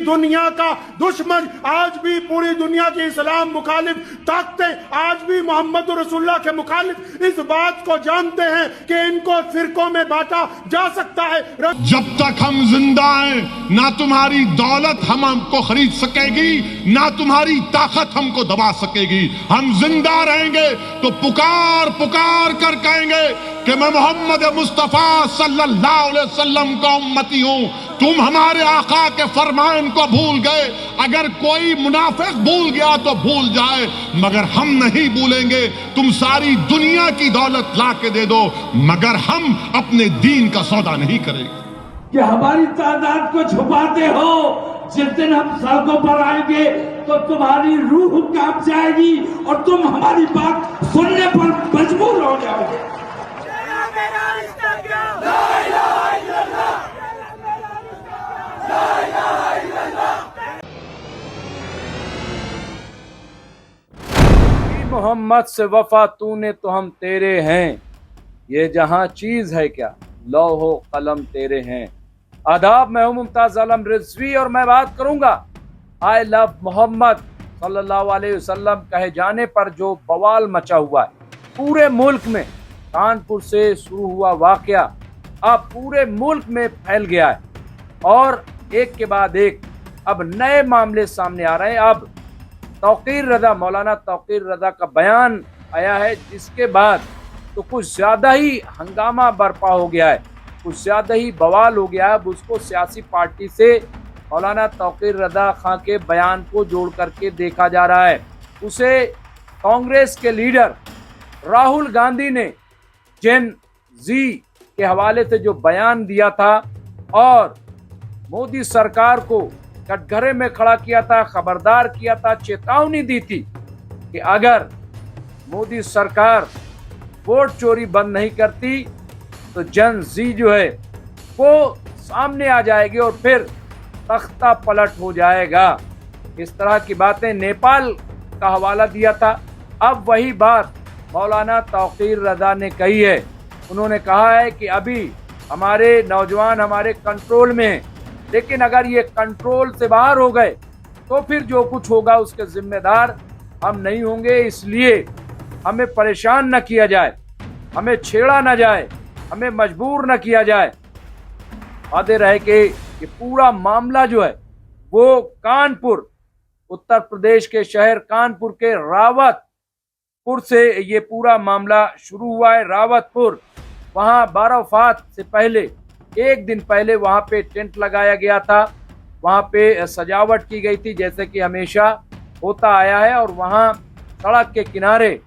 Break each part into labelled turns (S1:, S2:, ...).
S1: दुनिया का दुश्मन, आज भी पूरी दुनिया की इस्लाम मुखालिफ ताकतें आज भी मोहम्मद रसूलुल्लाह के मुखालिफ इस बात को जानते हैं कि इनको फिरकों में बांटा जा सकता है।
S2: जब तक हम जिंदा हैं ना तुम्हारी दौलत हमको खरीद सकेगी, ना तुम्हारी ताकत हमको दबा सकेगी। हम जिंदा रहेंगे तो पुकार पुकार कर कहेंगे कि मैं मोहम्मद मुस्तफा सल्लल्लाहु अलैहि वसल्लम का उम्मती हूं। तुम हमारे आका के फरमान को भूल गए। अगर कोई मुनाफिक भूल गया तो भूल जाए, मगर हम नहीं भूलेंगे। तुम सारी दुनिया की दौलत ला के दे दो, मगर हम अपने दीन का सौदा नहीं करेंगे।
S3: कि हमारी तादाद को छुपाते हो, जिस दिन हम सड़कों पर आएंगे तो तुम्हारी रूह कांप जाएगी और तुम हमारी बात सुनने पर मजबूर हो जाओगे।
S4: मोहम्मद से वफा तूने तो हम तेरे हैं, ये जहां चीज है क्या लौहो कलम तेरे हैं। आदाब, मैं हूं मुमताज आलम रिजवी और मैं बात करूंगा आई लव मोहम्मद सल्लल्लाहु अलैहि वसल्लम कहे जाने पर जो बवाल मचा हुआ है पूरे मुल्क में। कानपुर से शुरू हुआ वाकया अब पूरे मुल्क में फैल गया है और एक के बाद एक अब नए मामले सामने आ रहे हैं। अब तौकीर रज़ा, मौलाना तौकीर रज़ा का बयान आया है, जिसके बाद तो कुछ ज़्यादा ही हंगामा बरपा हो गया है, कुछ ज़्यादा ही बवाल हो गया है। अब उसको सियासी पार्टी से मौलाना तौकीर रज़ा खां के बयान को जोड़ करके देखा जा रहा है। उसे कांग्रेस के लीडर राहुल गांधी ने जेन जी के हवाले से जो बयान दिया था और मोदी सरकार को कटघरे में खड़ा किया था, खबरदार किया था, चेतावनी दी थी कि अगर मोदी सरकार वोट चोरी बंद नहीं करती तो जन जी जो है वो सामने आ जाएगी और फिर तख्ता पलट हो जाएगा। इस तरह की बातें नेपाल का हवाला दिया था। अब वही बात मौलाना तौकीर रज़ा ने कही है। उन्होंने कहा है कि अभी हमारे नौजवान हमारे कंट्रोल में हैं, लेकिन अगर ये कंट्रोल से बाहर हो गए तो फिर जो कुछ होगा उसके जिम्मेदार हम नहीं होंगे। इसलिए हमें परेशान न किया जाए, हमें छेड़ा न जाए, हमें मजबूर न किया जाए। वादे रहे कि ये पूरा मामला जो है वो कानपुर, उत्तर प्रदेश के शहर कानपुर के रावतपुर से ये पूरा मामला शुरू हुआ है। रावतपुर, वहाँ बाराफात से पहले एक दिन पहले वहाँ पे टेंट लगाया गया था, वहाँ पे सजावट की गई थी जैसे कि हमेशा होता आया है। और वहाँ सड़क के किनारे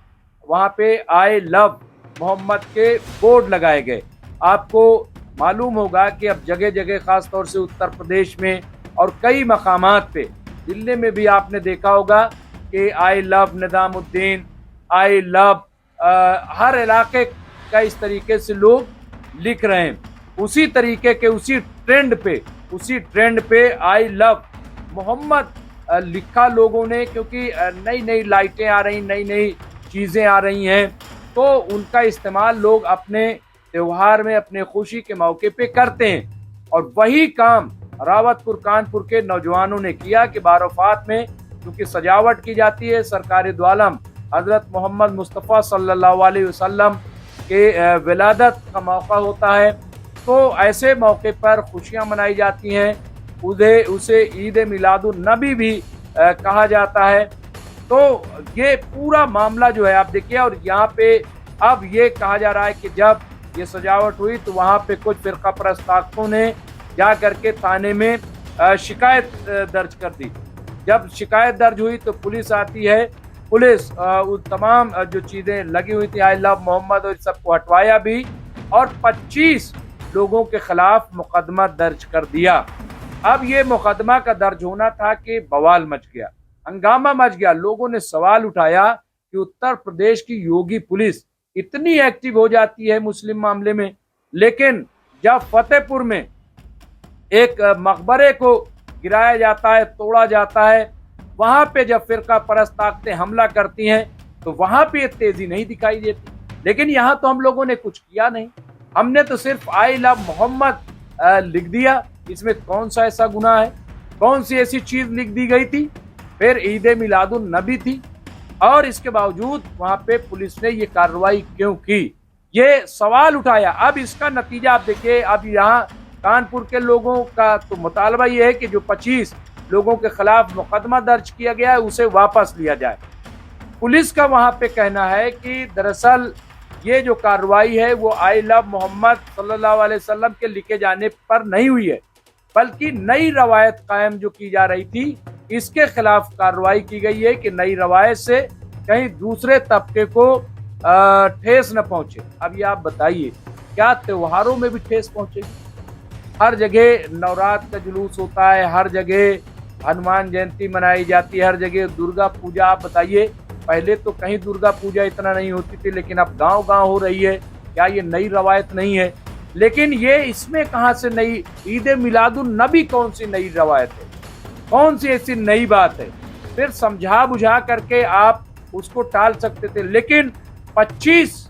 S4: वहाँ पे आई लव मोहम्मद के बोर्ड लगाए गए। आपको मालूम होगा कि अब जगह जगह ख़ास तौर से उत्तर प्रदेश में और कई मकामात पे, दिल्ली में भी आपने देखा होगा कि I love Nizamuddin, I love, हर इलाके का इस तरीके से लोग लिख रहे हैं। उसी तरीके के उसी ट्रेंड पे आई लव मोहम्मद लिखा लोगों ने, क्योंकि नई नई लाइटें आ रही, नई नई चीज़ें आ रही हैं, तो उनका इस्तेमाल लोग अपने त्यौहार में, अपने खुशी के मौके पे करते हैं। और वही काम रावतपुर कानपुर के नौजवानों ने किया कि बाराफात में क्योंकि सजावट की जाती है, सरकार दो आलम हज़रत मोहम्मद मुस्तफ़ा सल्लल्लाहु अलैहि वसल्लम के विलादत का मौका होता है, तो ऐसे मौके पर खुशियां मनाई जाती हैं। उसे ईद मिलादुन नबी भी कहा जाता है। तो ये पूरा मामला जो है आप देखिए, और यहाँ पे अब ये कहा जा रहा है कि जब ये सजावट हुई तो वहाँ पे कुछ फिरका परस्त ताकतों ने जा करके थाने में शिकायत दर्ज कर दी। जब शिकायत दर्ज हुई तो पुलिस आती है, पुलिस उन तमाम जो चीज़ें लगी हुई थी आई लव मोहम्मद और सबको हटवाया भी और 25 लोगों के खिलाफ मुकदमा दर्ज कर दिया। अब ये मुकदमा का दर्ज होना था कि बवाल मच गया, हंगामा मच गया। लोगों ने सवाल उठाया कि उत्तर प्रदेश की योगी पुलिस इतनी एक्टिव हो जाती है मुस्लिम मामले में, लेकिन जब फतेहपुर में एक मकबरे को गिराया जाता है, तोड़ा जाता है, वहां पे जब फिरका परस्त ताकतें हमला करती हैं तो वहां पे ये तेजी नहीं दिखाई देती। लेकिन यहाँ तो हम लोगों ने कुछ किया नहीं, हमने तो सिर्फ आई लव मोहम्मद लिख दिया, इसमें कौन सा ऐसा गुनाह है। कौन सी ऐसी चीज लिख दी गई थी? फिर ईद मिलादुन नबी थी, और इसके बावजूद वहां पे पुलिस ने ये कार्रवाई क्यों की, ये सवाल उठाया। अब इसका नतीजा आप देखिए, अब यहाँ कानपुर के लोगों का तो मुतालबा ये है कि जो 25 लोगों के खिलाफ मुकदमा दर्ज किया गया है उसे वापस लिया जाए। पुलिस का वहां पे कहना है कि दरअसल ये जो कार्रवाई है वो आई लव मोहम्मद सल्लल्लाहु अलैहि वसल्लम के लिखे जाने पर नहीं हुई है, बल्कि नई रवायत कायम जो की जा रही थी इसके खिलाफ कार्रवाई की गई है कि नई रवायत से कहीं दूसरे तबके को ठेस न पहुंचे। अब ये आप बताइए, क्या त्योहारों में भी ठेस पहुंचेगी? हर जगह नवरात्र का जुलूस होता है, हर जगह हनुमान जयंती मनाई जाती है, हर जगह दुर्गा पूजा। आप बताइए, पहले तो कहीं दुर्गा पूजा इतना नहीं होती थी, लेकिन अब गांव गांव हो रही है। क्या ये नई रवायत नहीं है? लेकिन ये इसमें कहां से नई? ईद मिलादुन नबी कौन सी नई रवायत है? कौन सी ऐसी नई बात है? फिर समझा बुझा करके आप उसको टाल सकते थे, लेकिन 25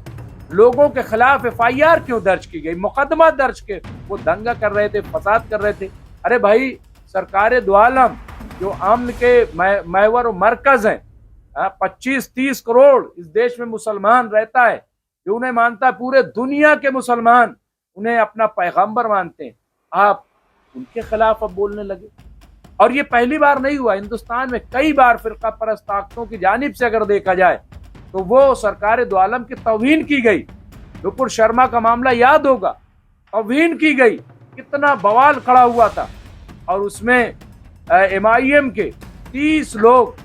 S4: लोगों के खिलाफ FIR क्यों दर्ज की गई, मुकदमा दर्ज के? वो दंगा कर रहे थे, फसाद कर रहे थे। अरे भाई, सरकार दो आलम जो अमन के महवर और मरकज हैं, 25-30 करोड़ इस देश में मुसलमान रहता है, जो उन्हें मानता है, पूरे दुनिया के मुसलमान उन्हें अपना पैगंबर मानते हैं। आप उनके खिलाफ अब बोलने लगे। और ये पहली बार नहीं हुआ, हिंदुस्तान में कई बार फिरका परस्त ताकतों की जानिब से अगर देखा जाए तो वो सरकार दो आलम की तौहीन की गई। नुपुर शर्मा का मामला याद होगा, तौहीन की गई, कितना बवाल खड़ा हुआ था, और उसमें MIM के 30 लोग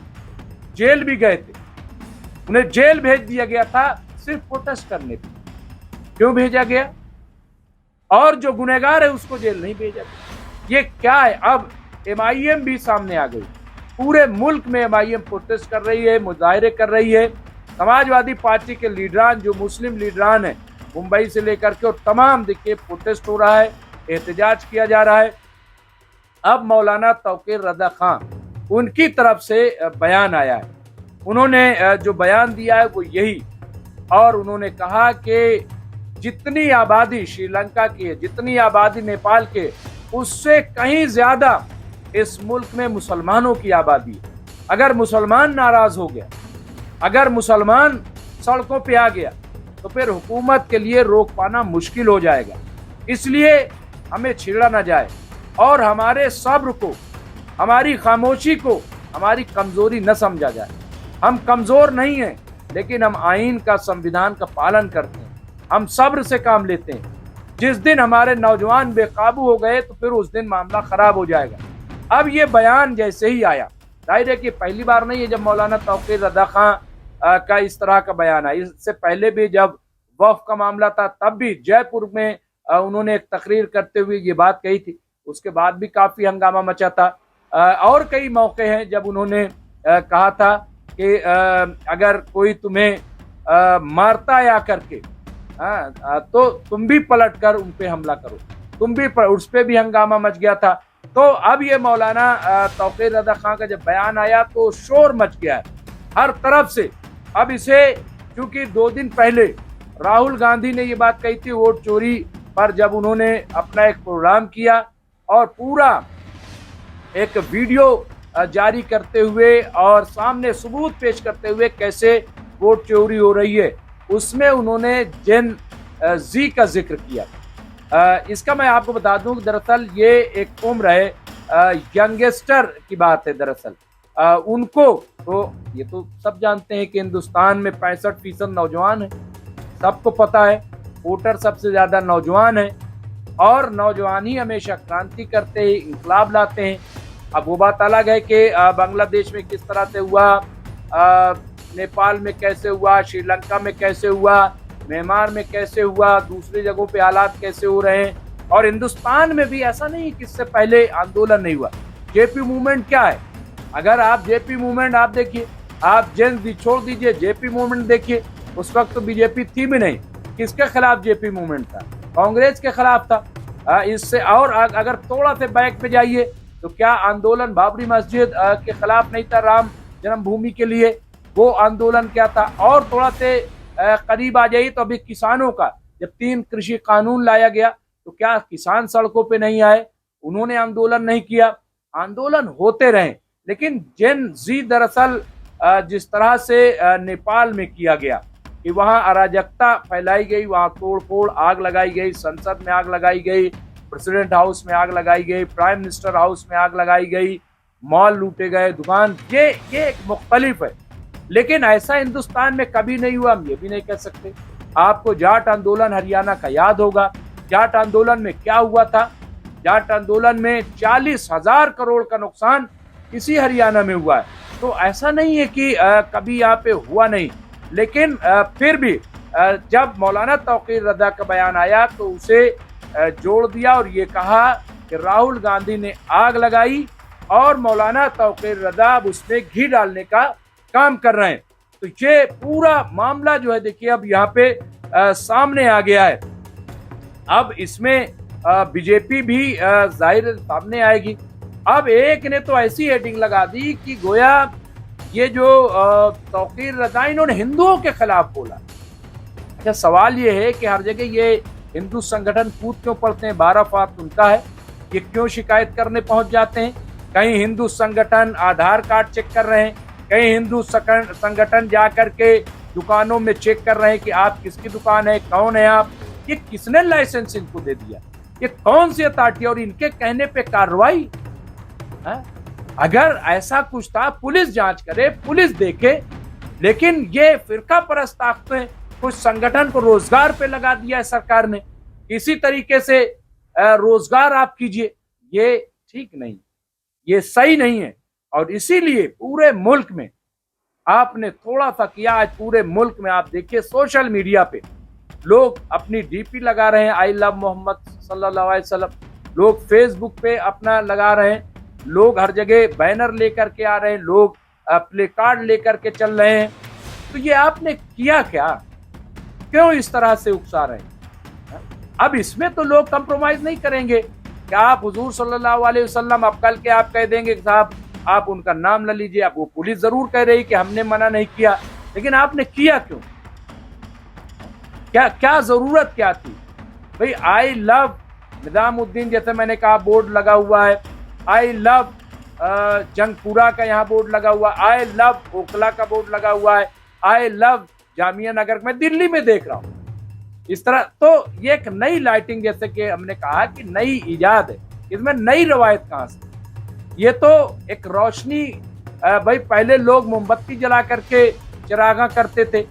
S4: जेल भी गए थे। उन्हें जेल भेज दिया गया था सिर्फ प्रोटेस्ट करने पे। क्यों भेजा गया? और जो गुनहगार है उसको जेल नहीं भेजा गया। ये क्या है? अब MIM भी सामने आ गई। पूरे मुल्क में MIM प्रोटेस्ट कर रही है, मुजाहरे कर रही है। समाजवादी पार्टी के लीडरान, जो मुस्लिम लीडरान है, मुंबई से लेकर के और तमाम, देखिए, प्रोटेस्ट हो रहा है, एहतजाज किया जा रहा है। अब मौलाना तौकीर रज़ा खान, उनकी तरफ से बयान आया है। उन्होंने जो बयान दिया है वो यही, और उन्होंने कहा कि जितनी आबादी श्रीलंका की है, जितनी आबादी नेपाल के, उससे कहीं ज्यादा इस मुल्क में मुसलमानों की आबादी है। अगर मुसलमान नाराज हो गया, अगर मुसलमान सड़कों पे आ गया, तो फिर हुकूमत के लिए रोक पाना मुश्किल हो जाएगा। इसलिए हमें छेड़ा ना जाए और हमारे सब्र को, हमारी खामोशी को हमारी कमजोरी न समझा जाए। हम कमजोर नहीं हैं, लेकिन हम आईन का, संविधान का पालन करते हैं, हम सब्र से काम लेते हैं। जिस दिन हमारे नौजवान बेकाबू हो गए तो फिर उस दिन मामला खराब हो जाएगा। अब ये बयान जैसे ही आया, जाहिर है कि पहली बार नहीं है जब मौलाना तौकीर रज़ा खान का इस तरह का बयान आया। इससे पहले भी जब वक्फ का मामला था, तब भी जयपुर में उन्होंने एक तकरीर करते हुए ये बात कही थी। उसके बाद भी काफी हंगामा मचा था। और कई मौके हैं जब उन्होंने कहा था कि अगर कोई तुम्हें मारता है आकर के, तो तुम भी पलट कर उन पे हमला करो, तुम भी, उस पे भी हंगामा मच गया था। तो अब ये मौलाना तौकीर रज़ा खान का जब बयान आया तो शोर मच गया है हर तरफ से। अब इसे, क्योंकि 2 दिन पहले राहुल गांधी ने ये बात कही थी वोट चोरी पर, जब उन्होंने अपना एक प्रोग्राम किया और पूरा एक वीडियो जारी करते हुए और सामने सबूत पेश करते हुए कैसे वोट चोरी हो रही है, उसमें उन्होंने जेन जी का जिक्र किया। इसका मैं आपको बता दूं कि दरअसल ये एक उम्र है, यंगस्टर की बात है। दरअसल उनको तो, ये तो सब जानते हैं कि हिंदुस्तान में 65% नौजवान है, सबको पता है, वोटर सबसे ज्यादा नौजवान है, और नौजवान ही हमेशा क्रांति करते हैं, इंकलाब लाते हैं। अब वो बात अलग है कि बांग्लादेश में किस तरह से हुआ, नेपाल में कैसे हुआ, श्रीलंका में कैसे हुआ, म्यांमार में कैसे हुआ, दूसरी जगहों पे हालात कैसे हो रहे हैं। और हिंदुस्तान में भी ऐसा नहीं कि इससे पहले आंदोलन नहीं हुआ। जेपी मूवमेंट क्या है? अगर आप जेपी मूवमेंट आप देखिए, आप जेन छोड़ दीजिए, जेपी मूवमेंट देखिए, उस वक्त तो बीजेपी थी भी नहीं। किसके खिलाफ जेपी मूवमेंट था? कांग्रेस के खिलाफ था। इससे और अगर थोड़ा से बैक पे जाइए तो क्या आंदोलन बाबरी मस्जिद के खिलाफ नहीं था, राम जन्मभूमि के लिए? वो आंदोलन क्या था? और थोड़ा से करीब आ जाइए तो अभी किसानों का, जब 3 कृषि कानून लाया गया तो क्या किसान सड़कों पे नहीं आए? उन्होंने आंदोलन नहीं किया। आंदोलन होते रहे, लेकिन जेन जी दरअसल जिस तरह से नेपाल में किया गया कि वहां अराजकता फैलाई गई, वहां तोड़फोड़, आग लगाई गई, संसद में आग लगाई गई, प्रेसिडेंट हाउस में आग लगाई गई, प्राइम मिनिस्टर हाउस में आग लगाई गई, मॉल लूटे गए, दुकान, ये एक मुख्तलिफ है। लेकिन ऐसा हिंदुस्तान में कभी नहीं हुआ, हम ये भी नहीं कह सकते। आपको जाट आंदोलन हरियाणा का याद होगा। जाट आंदोलन में क्या हुआ था? जाट आंदोलन में 40,000 करोड़ का नुकसान इसी हरियाणा में हुआ है। तो ऐसा नहीं है कि कभी यहाँ पे हुआ नहीं, लेकिन फिर भी जब मौलाना तौकीर रज़ा का बयान आया तो उसे जोड़ दिया और ये कहा कि राहुल गांधी ने आग लगाई और मौलाना तौकीर रज़ा अब उसमें घी डालने का काम कर रहे हैं। तो ये पूरा मामला जो है, देखिए अब यहाँ पे सामने आ गया है। अब इसमें बीजेपी भी जाहिर सामने आएगी। अब एक ने तो ऐसी हेडिंग लगा दी कि गोया ये जो तौकीर रज़ा इन्होंने हिंदुओं के खिलाफ बोला। अच्छा, सवाल ये है कि हर जगह ये हिंदू संगठन कूद क्यों पड़ते हैं? 12 फात उनका है, ये क्यों शिकायत करने पहुंच जाते हैं? कहीं हिंदू संगठन आधार कार्ड चेक कर रहे हैं, कहीं हिंदू संगठन जा करके दुकानों में चेक कर रहे हैं कि आप किसकी दुकान है, कौन है आप, ये किसने लाइसेंस इनको दे दिया, ये कौन सी अथॉरिटी, और इनके कहने पे कार्रवाई? अगर ऐसा कुछ था, पुलिस जांच करे, पुलिस देखे। लेकिन ये फिरका परस्त ताकतें कुछ संगठन को रोजगार पे लगा दिया है सरकार ने, इसी तरीके से रोजगार आप कीजिए, ये ठीक नहीं, ये सही नहीं है। और इसीलिए पूरे मुल्क में आपने थोड़ा सा किया, आज पूरे मुल्क में आप देखिए सोशल मीडिया पे लोग अपनी डीपी लगा रहे हैं, आई लव मोहम्मद सल्लल्लाहु अलैहि वसल्लम, लोग फेसबुक पे अपना लगा रहे हैं, लोग हर जगह बैनर लेकर के आ रहे हैं, लोग प्ले कार्ड लेकर के चल रहे हैं। तो ये आपने किया क्या? क्यों इस तरह से उकसा रहे हैं? अब इसमें तो लोग कंप्रोमाइज नहीं करेंगे कि आप हुजूर सल्लल्लाहु अलैहि वसल्लम, अब कल के आप कह देंगे कि साहब आप उनका नाम न लीजिए। अब वो पुलिस जरूर कह रही कि हमने मना नहीं किया, लेकिन आपने किया क्यों? क्या जरूरत क्या थी भाई? आई लव निजामुद्दीन जैसे मैंने कहा बोर्ड लगा हुआ है, आई लव जंगपुरा का यहाँ बोर्ड लगा हुआ, आई लव ओखला का बोर्ड लगा हुआ है, आई लव जामिया नगर, मैं दिल्ली में देख रहा हूँ इस तरह। तो ये एक नई लाइटिंग, जैसे कि हमने कहा कि नई इजाद है, इसमें नई रवायत कहाँ से? ये तो एक रोशनी, भाई पहले लोग मोमबत्ती जला करके चिरागा करते थे,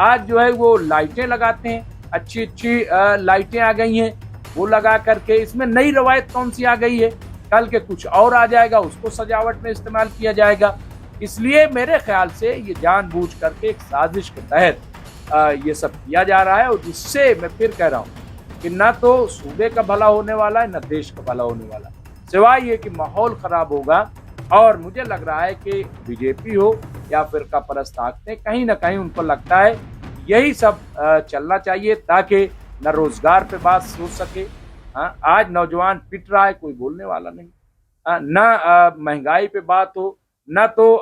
S4: आज जो है वो लाइटें लगाते हैं, अच्छी अच्छी लाइटें आ गई हैं, वो लगा करके। इसमें नई रवायत कौन सी आ गई है? कल के कुछ और आ जाएगा, उसको सजावट में इस्तेमाल किया जाएगा। इसलिए मेरे ख्याल से ये जानबूझ करके एक साजिश के तहत ये सब किया जा रहा है। और इससे मैं फिर कह रहा हूँ कि न तो सूबे का भला होने वाला है, न देश का भला होने वाला, सिवाय ये कि माहौल खराब होगा। और मुझे लग रहा है कि बीजेपी हो या फिर का परस्त ताकतें, कहीं ना कहीं उनको लगता है यही सब चलना चाहिए ताकि न रोजगार पे बात सोच सके। आज नौजवान पिट रहा है, कोई बोलने वाला नहीं, न महंगाई पे बात हो, न तो